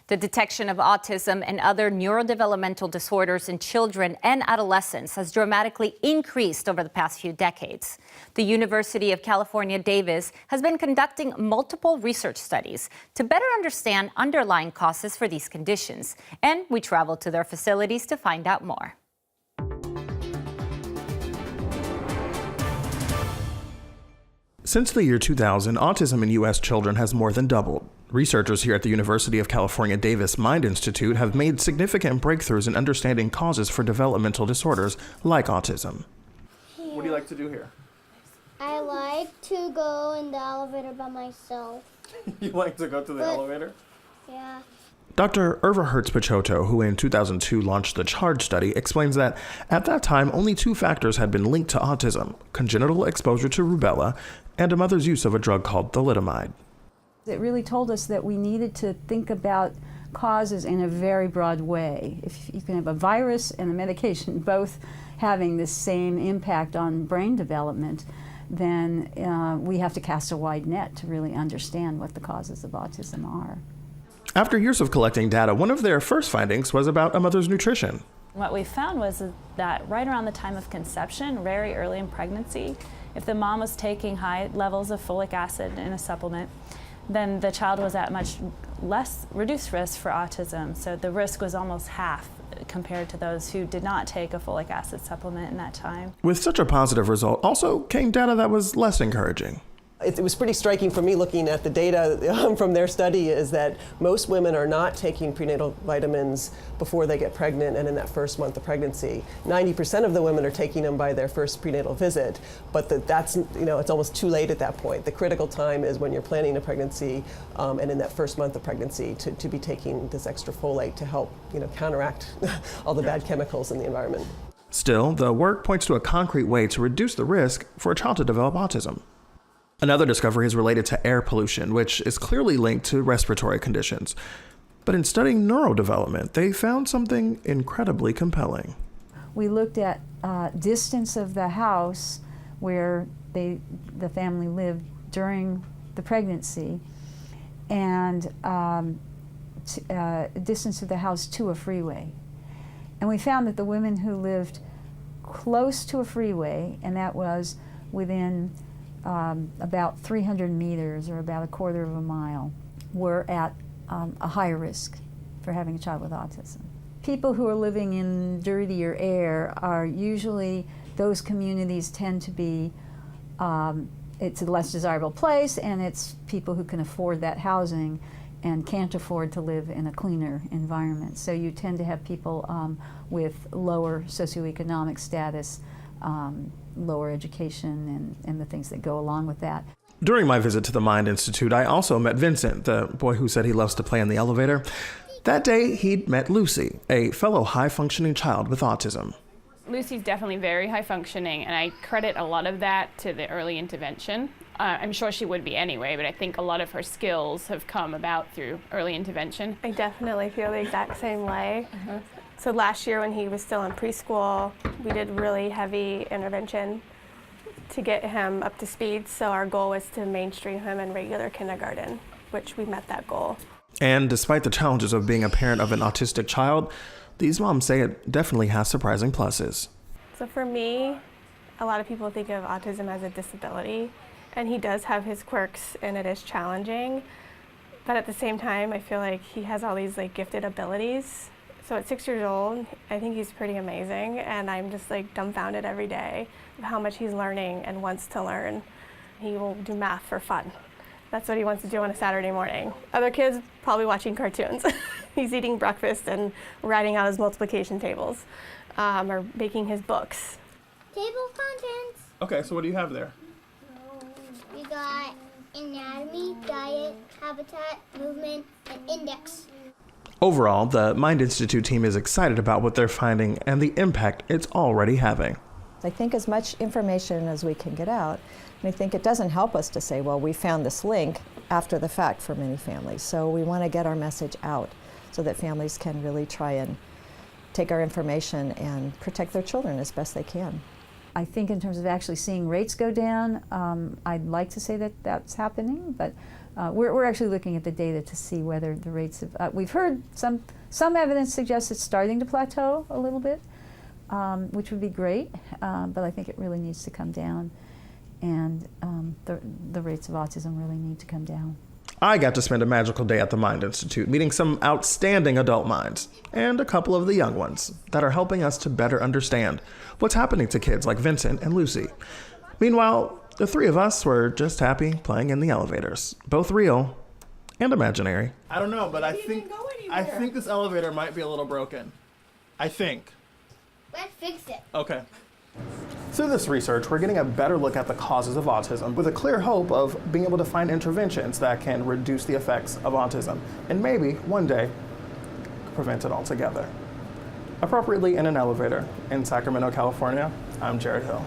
The detection of autism and other neurodevelopmental disorders in children and adolescents has dramatically increased over the past few decades. The University of California, Davis has been conducting multiple research studies to better understand underlying causes for these conditions, and we traveled to their facilities to find out more. Since the year 2000, autism in U.S. children has more than doubled. Researchers here at the University of California Davis Mind Institute have made significant breakthroughs in understanding causes for developmental disorders like autism. What do you like to do here? I like to go in the elevator by myself. You like to go to the elevator? Yeah. Dr. Hertz-Picciotto, who in 2002 launched the CHARGE study, explains that at that time only two factors had been linked to autism: congenital exposure to rubella and a mother's use of a drug called thalidomide. It really told us that we needed to think about causes in a very broad way. If you can have a virus and a medication both having the same impact on brain development, then we have to cast a wide net to really understand what the causes of autism are. After years of collecting data, one of their first findings was about a mother's nutrition. What we found was that right around the time of conception, very early in pregnancy, if the mom was taking high levels of folic acid in a supplement, then the child was at much less reduced risk for autism. So the risk was almost half compared to those who did not take a folic acid supplement in that time. With such a positive result, also came data that was less encouraging. It was pretty striking for me looking at the data from their study is that most women are not taking prenatal vitamins before they get pregnant and in that first month of pregnancy. 90% of the women are taking them by their first prenatal visit, but that's, it's almost too late at that point. The critical time is when you're planning a pregnancy and in that first month of pregnancy to be taking this extra folate to help, counteract all the bad chemicals in the environment. Still, the work points to a concrete way to reduce the risk for a child to develop autism. Another discovery is related to air pollution, which is clearly linked to respiratory conditions. But in studying neurodevelopment, they found something incredibly compelling. We looked at distance of the house where the family lived during the pregnancy and distance of the house to a freeway. And we found that the women who lived close to a freeway, and that was within about 300 meters or about a quarter of a mile, were at a higher risk for having a child with autism. People who are living in dirtier air are usually, those communities tend to be, it's a less desirable place, and it's people who can afford that housing and can't afford to live in a cleaner environment. So you tend to have people with lower socioeconomic status, lower education, and the things that go along with that. During my visit to the Mind Institute, I also met Vincent, the boy who said he loves to play in the elevator. That day, he'd met Lucy, a fellow high-functioning child with autism. Lucy's definitely very high-functioning, and I credit a lot of that to the early intervention. I'm sure she would be anyway, but I think a lot of her skills have come about through early intervention. I definitely feel the exact same way. So last year when he was still in preschool, we did really heavy intervention to get him up to speed. So our goal was to mainstream him in regular kindergarten, which we met that goal. And despite the challenges of being a parent of an autistic child, these moms say it definitely has surprising pluses. So for me, a lot of people think of autism as a disability, and he does have his quirks and it is challenging. But at the same time, I feel like he has all these gifted abilities. So at 6 years old, I think he's pretty amazing, and I'm just dumbfounded every day of how much he's learning and wants to learn. He will do math for fun. That's what he wants to do on a Saturday morning. Other kids probably watching cartoons. He's eating breakfast and writing out his multiplication tables, or making his books. Table of contents. Okay, so what do you have there? We got anatomy, diet, habitat, movement, and index. Overall, the Mind Institute team is excited about what they're finding and the impact it's already having. I think as much information as we can get out, and I think it doesn't help us to say, well, we found this link after the fact for many families. So we want to get our message out so that families can really try and take our information and protect their children as best they can. I think in terms of actually seeing rates go down, I'd like to say that that's happening, but We're actually looking at the data to see whether the rates of, we've heard some evidence suggests it's starting to plateau a little bit, which would be great, but I think it really needs to come down, and the rates of autism really need to come down. I got to spend a magical day at the Mind Institute, meeting some outstanding adult minds, and a couple of the young ones that are helping us to better understand what's happening to kids like Vincent and Lucy. Meanwhile, the three of us were just happy playing in the elevators, both real and imaginary. I don't know, but I think this elevator might be a little broken. I think. Let's fix it. Okay. Through this research, we're getting a better look at the causes of autism with a clear hope of being able to find interventions that can reduce the effects of autism and maybe one day prevent it altogether. Appropriately in an elevator in Sacramento, California, I'm Jared Hill.